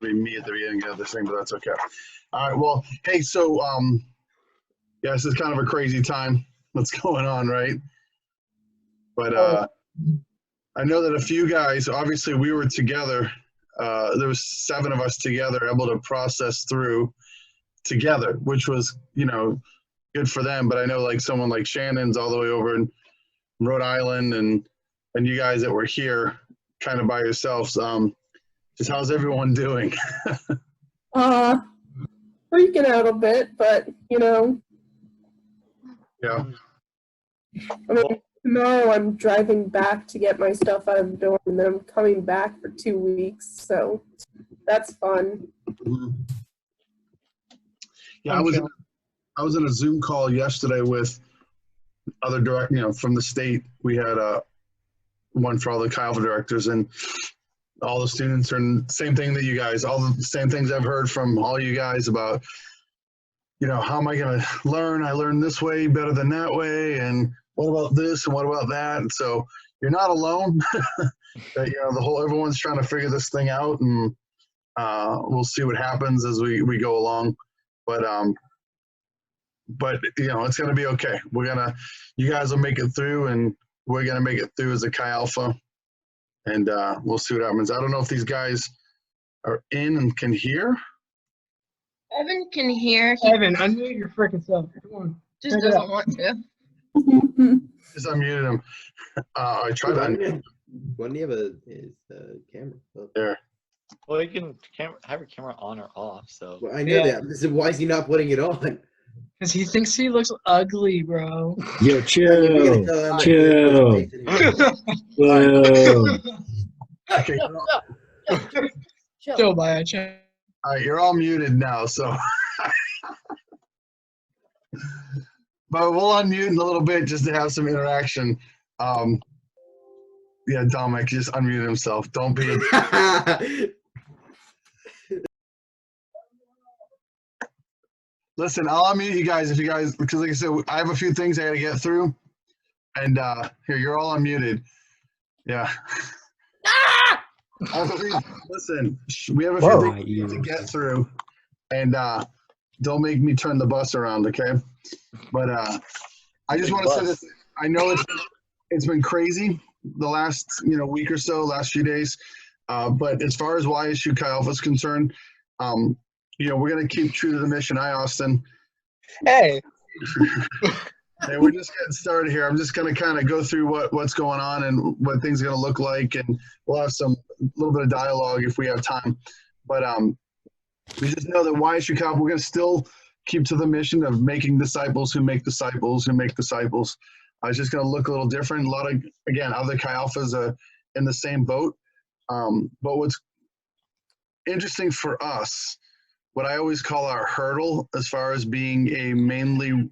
be me at the beginning of this thing, but that's okay. All right. Well, hey, so yeah, this is kind of a crazy time. What's going on, right? But I know that a few guys. Obviously, we were together. There was 7 of us together, able to process through together, which was good for them. But I know like someone like Shannon's all the way over in Rhode Island, and you guys that were here, kind of by yourselves. Just how's everyone doing? Freaking out a bit, but Yeah. I mean, tomorrow I'm driving back to get my stuff out of the dorm, and then I'm coming back for 2 weeks, so that's fun. Yeah, I was in a Zoom call yesterday with other from the state. We had one for all the Chi Alpha directors, and all the students are in same thing that you guys, all the same things I've heard from all you guys about, how am I going to learn? I learn this way better than that way. And what about this? And what about that? And so you're not alone. That, everyone's trying to figure this thing out, and we'll see what happens as we go along. But it's going to be okay. You guys will make it through, and we're going to make it through as a Chi Alpha, and we'll see what happens. I don't know if these guys are in and can hear. Evan can hear. Evan, unmute your freaking self. Come on. Just doesn't want to. Just unmuted him. I tried to unmute. When do you have his camera up? There. Well, you can have your camera on or off. So. Well, I know that. So why is he not putting it on? Because he thinks he looks ugly, bro. Yo, chill. Chill. Whoa. Okay. Chill, Maya. Chill. All right, you're all muted now, so. But we'll unmute in a little bit just to have some interaction. Yeah, Dominic just unmuted himself. Don't be a... Listen, I'll unmute you guys if you guys, because like I said, I have a few things I got to get through. And here, you're all unmuted. Yeah. Listen, we have a few things to get through. And don't make me turn the bus around, okay? But I just want to say this. I know it's been crazy the last week or so, last few days. But as far as YSU Chi Alpha is concerned, we're going to keep true to the mission. Hi, Austin. Hey. Hey, we're just getting started here. I'm just going to kind of go through what's going on and what things are going to look like, and we'll have a little bit of dialogue if we have time. But we just know that YSU Chi Alpha, we're going to still keep to the mission of making disciples who make disciples who make disciples. It's just going to look a little different. A lot of, again, other Chi Alphas are in the same boat. But what's interesting for us, what I always call our hurdle as far as being a mainly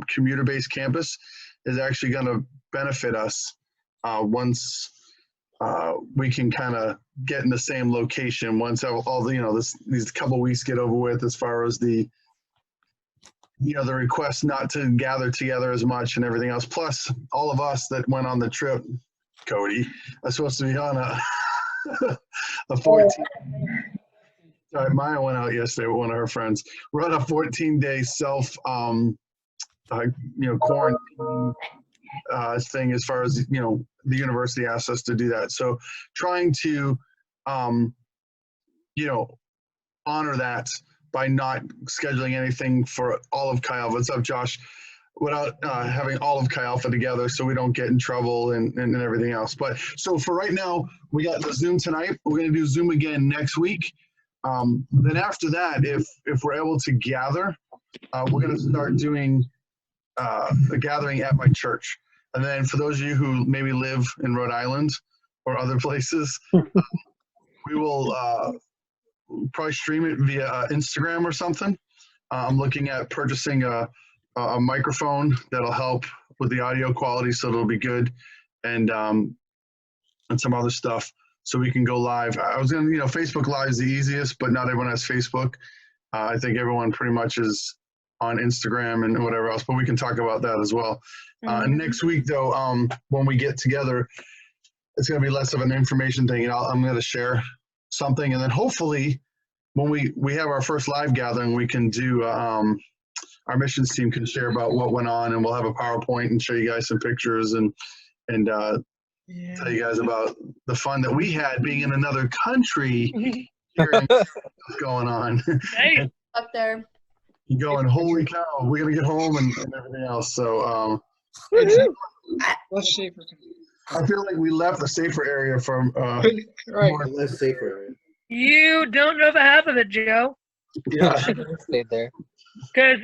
commuter-based campus, is actually going to benefit us once we can kind of get in the same location. Once all the these couple weeks get over with, as far as the the request not to gather together as much and everything else. Plus, all of us that went on the trip, Cody, are supposed to be on a 14. Sorry, Maya went out yesterday with one of her friends. We're on a 14-day self, quarantine thing, as far as the university asked us to do that. So trying to, honor that by not scheduling anything for all of Chi Alpha. What's up, Josh? Without having all of Chi Alpha together, so we don't get in trouble and everything else. But so for right now, we got the Zoom tonight. We're going to do Zoom again next week. Then after that, if we're able to gather, we're going to start doing a gathering at my church. And then for those of you who maybe live in Rhode Island or other places, we will probably stream it via Instagram or something. I'm looking at purchasing a microphone that'll help with the audio quality, so it'll be good, and some other stuff, so we can go live. I was gonna, Facebook Live is the easiest, but not everyone has Facebook. I think everyone pretty much is on Instagram and whatever else, but we can talk about that as well. Next week, though, when we get together, it's going to be less of an information thing, and I'm going to share something, and then hopefully when we have our first live gathering, we can do, our missions team can share about what went on, and we'll have a PowerPoint and show you guys some pictures and tell you guys about the fun that we had being in another country, hearing what's going on. Hey, Up there. You going, holy cow, we're gonna get home and everything else. So Let's shape it. I feel like we left a safer area from Right. more- Less safer. you don't know the half of it, Joe. yeah. Stayed there. Because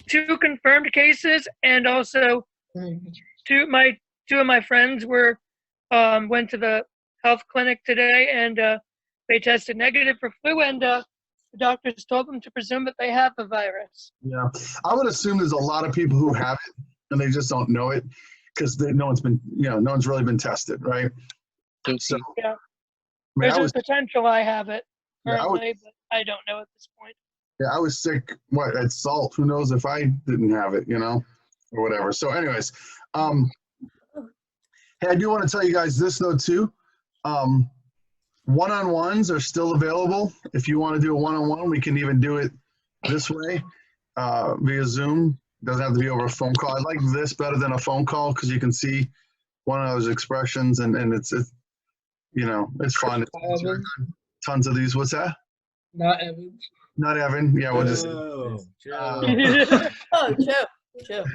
2 confirmed cases, and also two of my friends went to the health clinic today, and they tested negative for flu, and the doctors told them to presume that they have the virus. Yeah, I would assume there's a lot of people who have it and they just don't know it because no one's really been tested, right? So, Yeah. I mean, There's a potential I have it Yeah, I would- currently, but I don't know at this point. I was sick, at SALT. Who knows if I didn't have it, or whatever. So anyways, hey, I do want to tell you guys this though too. One-on-ones are still available. If you want to do a one-on-one, we can even do it this way via Zoom. Doesn't have to be over a phone call. I like this better than a phone call because you can see one of those expressions and it's fun. Evan, Tons of these. What's that? not Evan. Not Evan. Yeah, we'll just. Joe. Oh, Joe.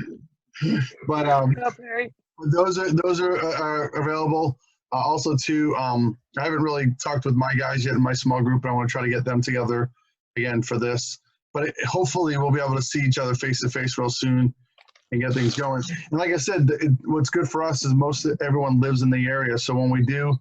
But Up, Harry. those are available. Also, too, I haven't really talked with my guys yet in my small group, but I want to try to get them together again for this. But hopefully, we'll be able to see each other face to face real soon and get things going. And like I said, what's good for us is everyone lives in the area. So when we do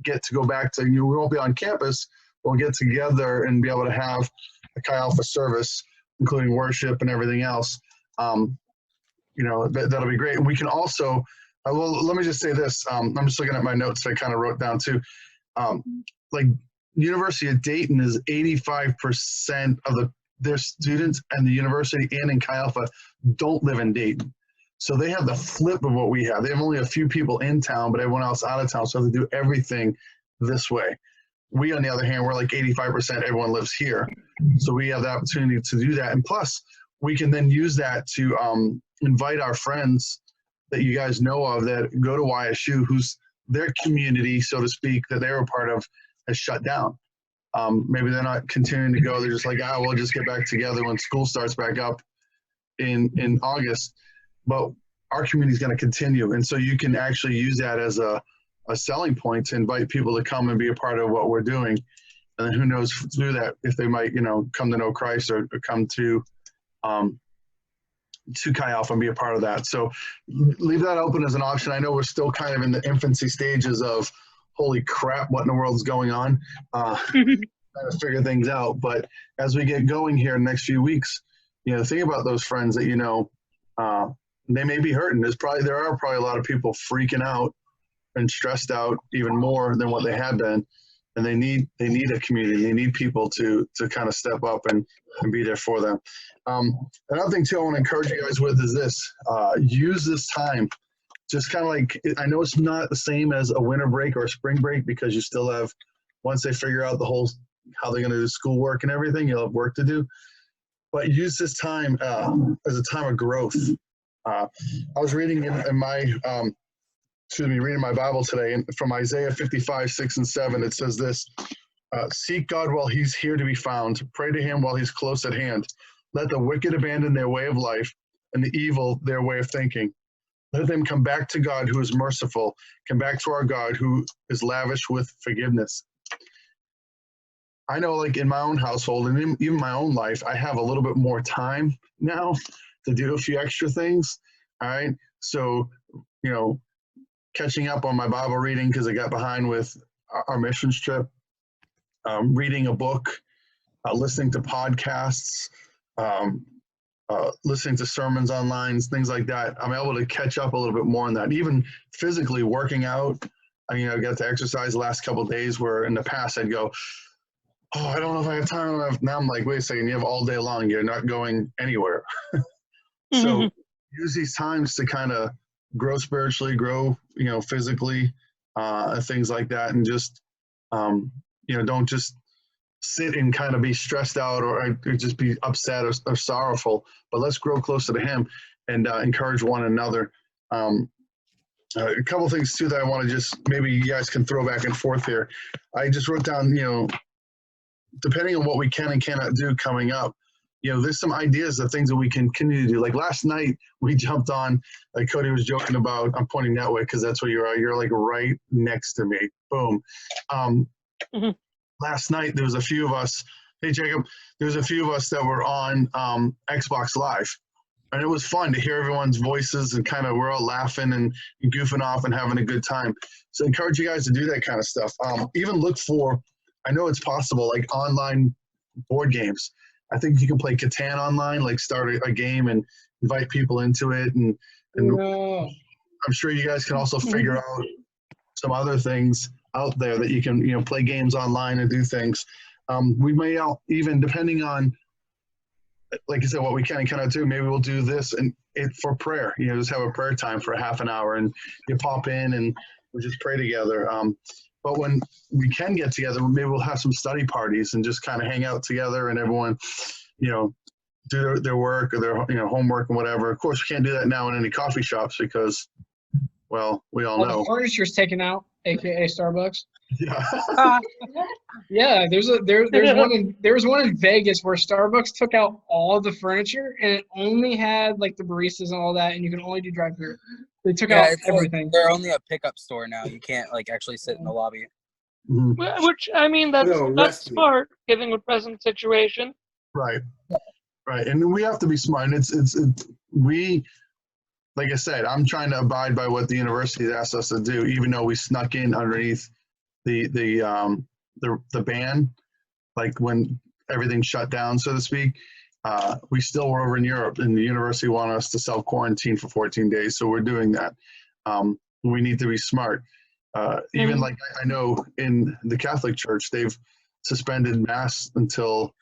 get to go back to, we won't be on campus. We'll get together and be able to have a Chi Alpha service, including worship and everything else. That'll be great. And we can also, well, let me just say this. I'm just looking at my notes that I kind of wrote down too. University of Dayton is 85% of their students and the university and in Chi Alpha don't live in Dayton. So they have the flip of what we have. They have only a few people in town, but everyone else out of town. So they do everything this way. We, on the other hand, we're like 85% everyone lives here. So we have the opportunity to do that. And plus, we can then use that to invite our friends that you guys know of that go to YSU, who's their community, so to speak, that they were part of, has shut down. Maybe they're not continuing to go. They're just like, we'll just get back together when school starts back up in August. But our community is going to continue. And so you can actually use that as a selling point to invite people to come and be a part of what we're doing. And then who knows through that if they might, come to know Christ or come to Chi Alpha and be a part of that. So leave that open as an option. I know we're still kind of in the infancy stages of, holy crap, what in the world's going on? Trying to figure things out. But as we get going here in the next few weeks, think about those friends that they may be hurting. There are probably a lot of people freaking out and stressed out even more than what they have been, and they need a community. They need people to kind of step up and be there for them. Another thing too I want to encourage you guys with is this: use this time. Just kind of like, I know it's not the same as a winter break or a spring break because you still have, once they figure out how they're going to do schoolwork and everything, you'll have work to do. But use this time as a time of growth. I was reading reading my Bible today, and from Isaiah 55, 6 and 7, it says this: seek God while he's here to be found. Pray to him while he's close at hand. Let the wicked abandon their way of life and the evil their way of thinking. Let them come back to God who is merciful, come back to our God who is lavish with forgiveness. I know, like in my own household and even my own life, I have a little bit more time now to do a few extra things. All right. So, catching up on my Bible reading because I got behind with our missions trip, reading a book, listening to podcasts, listening to sermons online, things like that. I'm able to catch up a little bit more on that. Even physically working out, I got to exercise the last couple of days where in the past I'd go, I don't know if I have time. Now I'm like, wait a second, you have all day long. You're not going anywhere. So use these times to kind of grow spiritually, grow, physically, things like that. And just, don't just sit and kind of be stressed out or just be upset or sorrowful, but let's grow closer to him and encourage one another. A couple of things too that I want to just, maybe you guys can throw back and forth here. I just wrote down, depending on what we can and cannot do coming up, there's some ideas of things that we can continue to do. Like last night we jumped on, like Cody was joking about, I'm pointing that way because that's where you are. You're like right next to me. Boom. Last night there was a few of us, hey Jacob, there was a few of us that were on Xbox Live. And it was fun to hear everyone's voices and kind of we're all laughing and goofing off and having a good time. So I encourage you guys to do that kind of stuff. Even look for, I know it's possible, like online board games. I think you can play Catan online, like start a game and invite people into it. And No. I'm sure you guys can also figure out some other things out there that you can, play games online and do things. We may even, depending on, like I said, what we can and cannot do, maybe we'll do this and for prayer, just have a prayer time for a half an hour and you pop in and we just pray together. But when we can get together, maybe we'll have some study parties and just kind of hang out together and everyone, do their work or their, homework and whatever. Of course, we can't do that now in any coffee shops because, well, we all know. The furniture's taken out, aka Starbucks. Yeah. Yeah, there's one in Vegas where Starbucks took out all the furniture and it only had like the baristas and all that, and you can only do drive-through. They took out everything. They're only a pickup store now. You can't like actually sit in the lobby. Mm-hmm. Which, I mean, that's smart, given the present situation. Right. Right. And we have to be smart. And we, like I said, I'm trying to abide by what the university asked us to do, even though we snuck in underneath the ban, like when everything shut down, so to speak. We still were over in Europe, and the university wanted us to self-quarantine for 14 days, so we're doing that. We need to be smart. Even like I know in the Catholic Church, they've suspended Mass until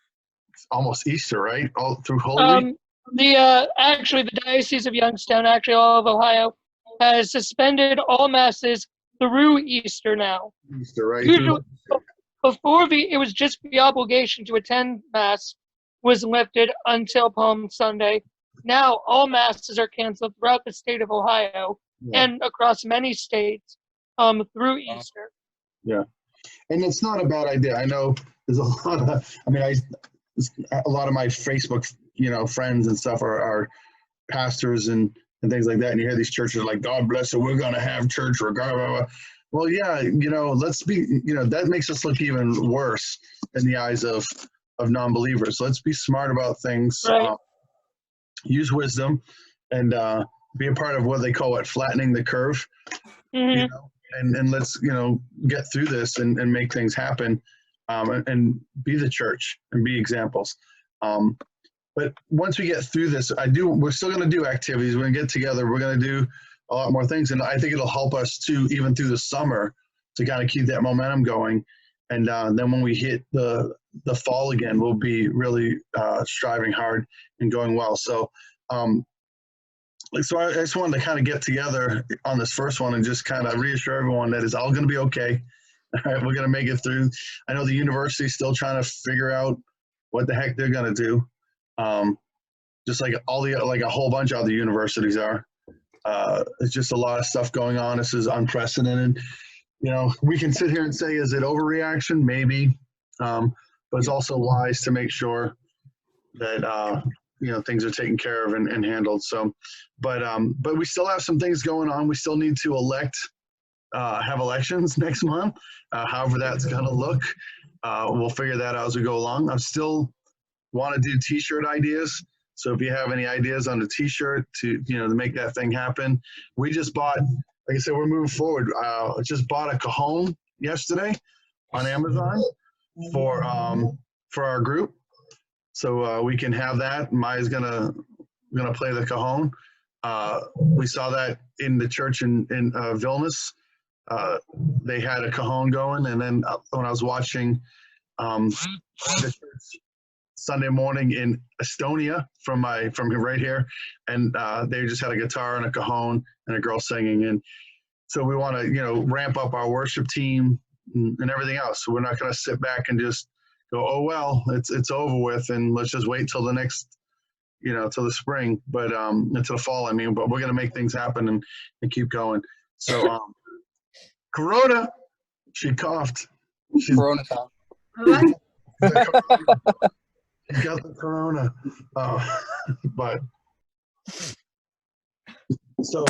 almost Easter, right? All through Holy Week? Actually, the Diocese of Youngstown, actually all of Ohio, has suspended all Masses through Easter now. Easter, right? Usually, before it was just the obligation to attend Mass was lifted until Palm Sunday. Now all Masses are canceled throughout the state of Ohio and across many states through Easter. Yeah, and it's not a bad idea. I know there's a lot of, a lot of my Facebook, friends and stuff are pastors and things like that. And you hear these churches like, God bless it, we're going to have church regardless. Well, yeah, let's be, that makes us look even worse in the eyes of non-believers. Let's be smart about things, right. Use wisdom, and be a part of what they call flattening the curve, and let's, get through this and make things happen, and be the church and be examples. But once we get through this, we're still going to do activities. We're going to get together. We're going to do a lot more things. And I think it'll help us too, even through the summer, to kind of keep that momentum going. And then when we hit the fall again, we'll be really striving hard and going well. So, so I just wanted to kind of get together on this first one and just kind of reassure everyone that it's all going to be okay. All right, we're going to make it through. I know the university is still trying to figure out what the heck they're going to do. Just like a whole bunch of other universities are. It's just a lot of stuff going on. This is unprecedented. We can sit here and say, is it overreaction? Maybe. But it's also wise to make sure that, things are taken care of and handled. So, but we still have some things going on. We still need to have elections next month. However that's going to look, we'll figure that out as we go along. I still want to do t-shirt ideas. So if you have any ideas on the t-shirt to make that thing happen. We just bought, like I said, we're moving forward. Just bought a cajon yesterday on Amazon for our group. So we can have that. Maya's gonna play the cajon. We saw that in the church in Vilnius. They had a cajon going, and then when I was watching the church Sunday morning in Estonia from right here, and they just had a guitar and a cajon and a girl singing. And so we want to ramp up our worship team and everything else. So we're not going to sit back and just go, oh well, it's over with, and let's just wait till the next, till the spring, but until the fall. I mean, but we're gonna make things happen and keep going. So, Corona, she coughed. She's Corona time. she got the Corona, but so.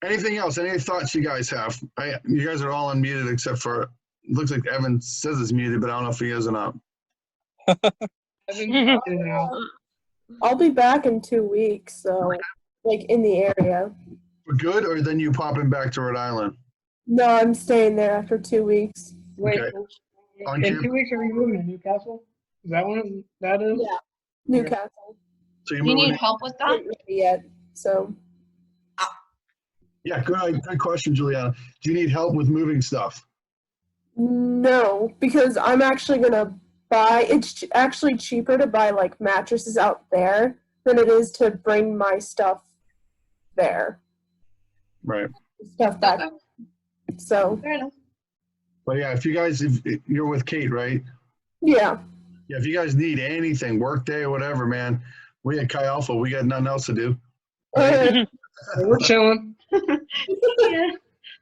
Anything else? Any thoughts you guys have? You guys are all unmuted except for, it looks like Evan says he's muted, but I don't know if he is or not. I'll be back in 2 weeks, so like in the area. For good, or then you popping back to Rhode Island? No, I'm staying there after 2 weeks. Wait, Okay. On in camp- 2 weeks are you moving to Newcastle? Is that when that is? Yeah, Newcastle. So you're You moving? need help with that? Not ready yet, so Yeah, good question, Juliana. Do you need help with moving stuff? no, because I'm actually gonna buy. It's actually cheaper to buy like mattresses out there than it is to bring my stuff there. Right. Stuff back. Okay, So fair enough. But yeah, if you're with Kate, right? yeah. Yeah, if you guys need anything, work day or whatever, man, we at Chi Alpha, we got nothing else to do. We're chilling. Yeah.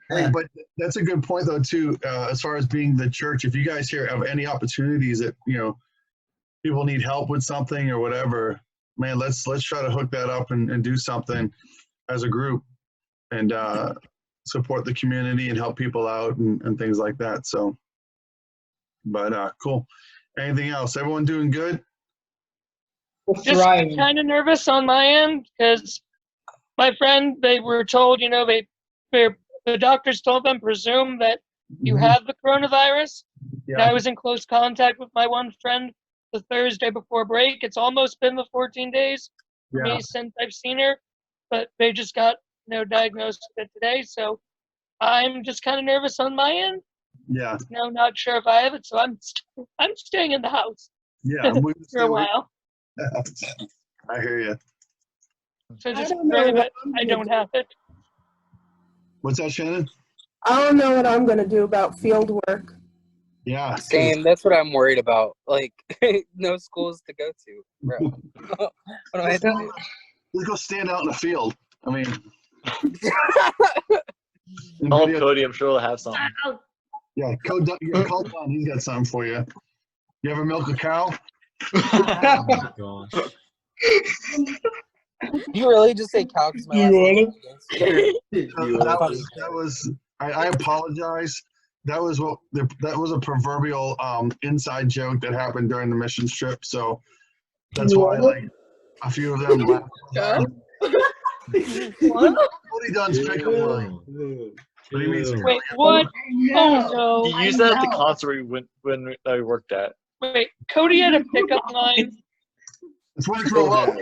Hey, but that's a good point though too, as far as being the church. If you guys here have any opportunities that people need help with something or whatever, man, let's try to hook that up and do something as a group and support the community and help people out and things like that. So, but cool. Anything else? Everyone doing good? We're Just thriving. kind of nervous on my end because my friend, they were told, the doctors told them, presume that you Mhm. have the coronavirus. And I Yeah. was in close contact with my one friend the Thursday before break. It's almost been the 14 days for Yeah. me since I've seen her, but they just got diagnosed with it today. So I'm just kind of nervous on my end. Yeah. Not sure if I have it, so I'm staying in the house Yeah. for a while. I hear you. So I just don't know pray what that I'm I gonna don't do. have it. What's that, Shannon? I don't know what I'm gonna do about field work. Yeah. Same. That's what I'm worried about. Like, no schools to go to, bro. What do I do? Let's go stand out in the field. I mean, Call Cody, I'm sure he'll have something. yeah, call Don. He's got something for you. You ever milk a cow? Gosh. You really just say cow because my Do you last want name is That was. I apologize. That was a proverbial inside joke that happened during the mission trip. So that's why like a few of them laughed. Cody Dunn's pickup line. What do you mean? Wait, what? Oh He no! used that at the concert when I worked at. Wait, Cody had a pickup line. It's worked real well.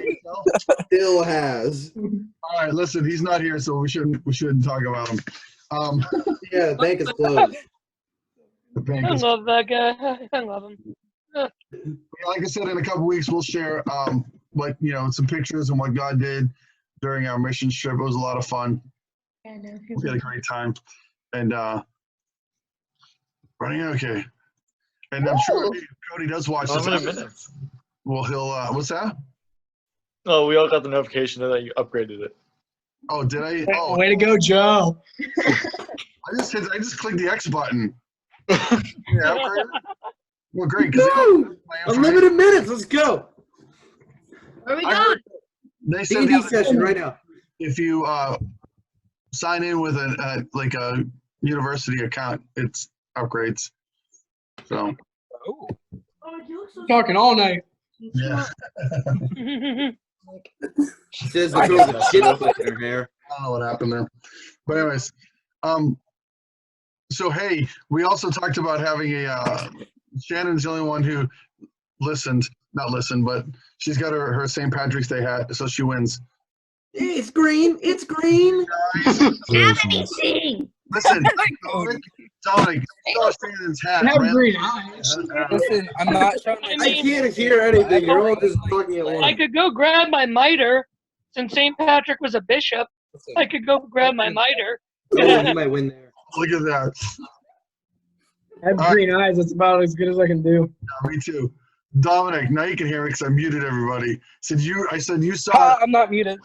Still has. All right, listen, he's not here, so we shouldn't talk about him. Yeah, the bank is closed. The bank I is, love that guy. I love him. like I said, in a couple weeks we'll share some pictures and what God did during our mission trip. It was a lot of fun. We had a great time, and running okay. And I'm sure if Cody does watch How this. many minutes? Well, he'll. What's that? Oh, we all got the notification that you upgraded it. Oh, did I? Oh, Way to go, Joe. I just clicked the X button. Yeah, upgraded? Well, great. 'Cause Woo! my information- Unlimited minutes. Let's go. Where are we I going? heard- They said the D&D other day, session right now. if you sign in with a university account, it's upgrades. So Oh. Talking all night. yeah, She says the girl's a shit clip in her hair. I don't know what happened there, but anyways, so hey, we also talked about having a Shannon's the only one who not listened, but she's got her St. Patrick's Day hat, so she wins. It's green. It's green. Listen, Dominic, saw Shannon's hat. I have man. green eyes. Listen, I'm not showing my I can't hear anything. You're all just talking at I once. could go grab my mitre. Since St. Patrick was a bishop, I could go grab my mitre. Oh, you might win there. Look at that. I have All right. green eyes. That's about as good as I can do. Yeah, me too. Dominic, now you can hear me because I muted everybody. I said you saw Ha, I'm not muted.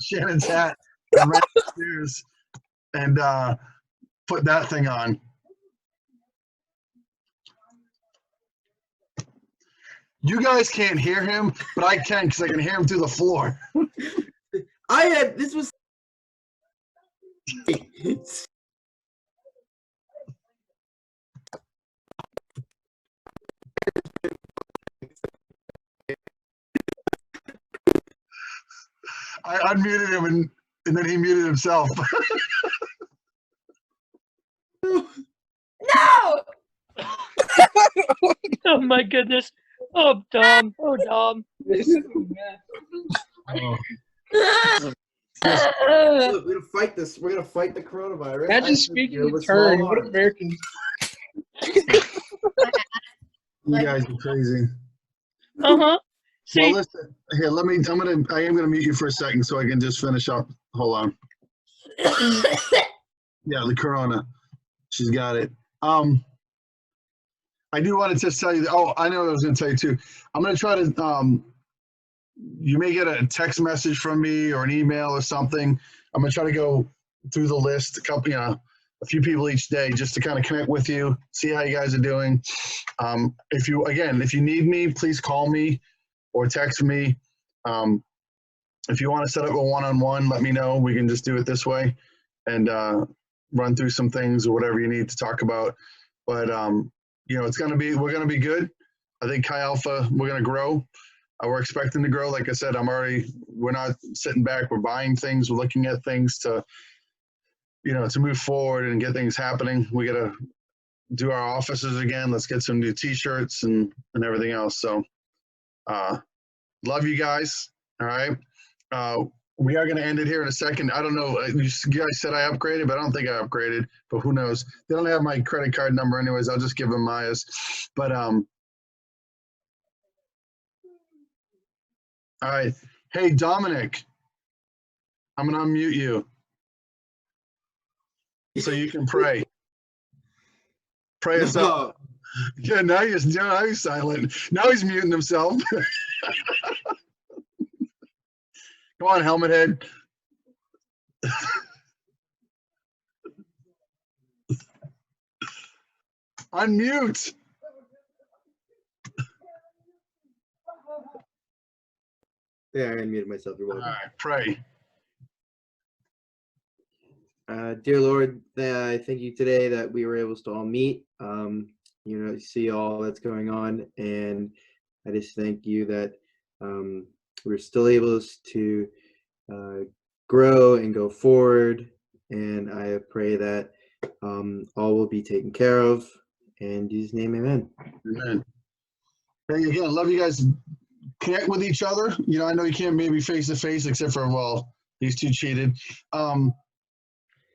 Shannon's hat and ran upstairs and put that thing on. You guys can't hear him, but I can because I can hear him through the floor. This was. I unmuted him and then he muted himself. No! Oh my goodness. Oh, Dom. Oh, Dom. This is a mess. Look, we're gonna fight this. We're gonna fight the coronavirus. Imagine speaking in turn. What American? You guys are crazy. Uh-huh. See, Well, listen, here, I am gonna mute you for a second so I can just finish up. Hold on. Yeah, the corona. She's got it. I do want to just tell you, I know what I was gonna tell you too. I'm gonna try to, you may get a text message from me or an email or something. I'm gonna try to go through the list, a few people each day just to kind of connect with you, see how you guys are doing. If you need me, please call me or text me. If you want to set up a one-on-one, let me know. We can just do it this way and run through some things or whatever you need to talk about. But we're gonna be good. I think Chi Alpha, we're gonna grow. We're expecting to grow. Like I said, we're not sitting back. We're buying things. We're looking at things to move forward and get things happening. We gotta do our offices again. Let's get some new T-shirts and everything else. So, love you guys. All right. We are going to end it here in a second. I don't know. You guys said I upgraded, but I don't think I upgraded. But who knows? They don't have my credit card number, anyways. I'll just give them Maya's. But all right. Hey, Dominic, I'm going to unmute you so you can pray. Pray us up. Yeah, now he's silent. Now he's muting himself. Come on, helmet head. Unmute. Yeah, I unmuted myself. You're All welcome. right, pray. Dear Lord, I thank you today that we were able to all meet, see all that's going on. And I just thank you that we're still able to grow and go forward. And I pray that all will be taken care of. In Jesus' name, amen. Amen. Hey, again, love you guys. Connect with each other. I know you can't maybe face to face, except for, these two cheated.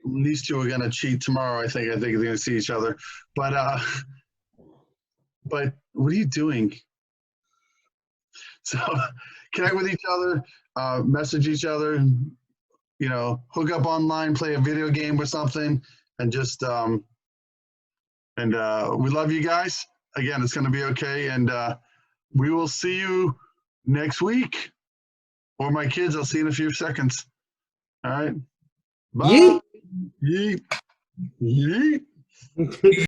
These two are gonna cheat tomorrow. I think they're gonna see each other. But what are you doing? So connect with each other, message each other, hook up online, play a video game or something, and just we love you guys. Again, it's gonna be okay, and we will see you next week. Or my kids, I'll see you in a few seconds. All right. Bye. Yeet. Yeet. Yeet.